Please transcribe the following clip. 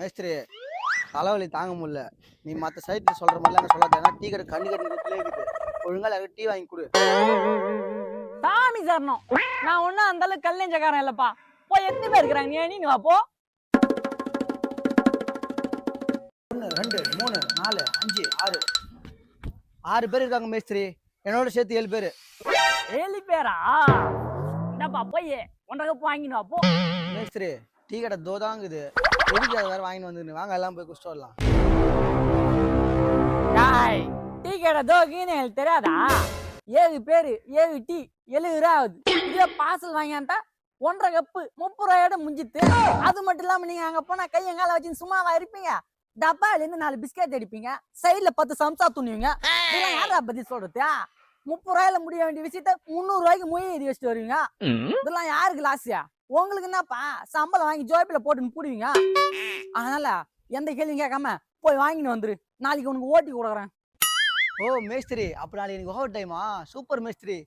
மேஸ்திரி தலைவலி தாங்க முடியல. நீ மற்ற சைட்ல சொல்ற மாதிரிலாம் சொல்லாத. டீ கடை கண்ணி கட்டி இருக்குது. ஒழுங்கா யாரும் டீ வாங்கி கொடு. சாமி சரணம். நான் ஒன்னும் அந்த அளவுக்கு கல்நெஞ்சக்காரன் இல்லப்பா. போய் எத்தனை பேர் இருக்கிறாங்க? நீ வா போ. 1 2 3 4 5 6 6 பேர் இருக்காங்க மேஸ்திரி. என்னோட சேர்த்து 7 பேர். 7 பேரா? என்னப்பா போய் 1.5 கப் வாங்கினு வா போ. மேஸ்திரி டீ கடை தோதாங்குது. எதுக்கு அதை வேற வாங்கிட்டு வந்து வாங்க எல்லாம் போய் குடிச்சிட்டு வரலாம். டீ கடை தோகின்னு எனக்கு தெரியாதா? 7 பேரு 7 டீ 70 ரூபா ஆகுது. இதே பார்சல் வாங்கியான்ட்டா 1.5 கப்பு 30 ரூபாயோட முடிஞ்சிட்டு. அது மட்டும் இல்லாம நீங்க அங்க போனா கையங்கால வச்சு சும்மாவா இருப்பீங்க? டப்பால இருந்து 4 பிஸ்கெட் அடிப்பீங்க, சைட்ல 10 சம்சா துணிவீங்க. இதெல்லாம் யாரா பத்தி சொல்றது? 30 ரூபாயில முடிய வேண்டிய விஷயத்த 300 ரூபாய்க்கு மொய் எழுதி வச்சுட்டு வருவீங்க. இதெல்லாம் யாருக்கு லாஸ்யா? உங்களுக்கு என்னப்பா சம்பளம் வாங்கி ஜோப்பில போட்டுன்னு போடுவீங்க. அதனால எந்த கேள்வியும் கேட்காம போய் வாங்கின்னு வந்துரு. நாளைக்கு உனக்கு ஓட்டி கொடுக்குறேன். ஓ மேஸ்திரி, அப்ப நாளைக்கு எனக்கு ஓவர் டைமா? சூப்பர் மேஸ்திரி.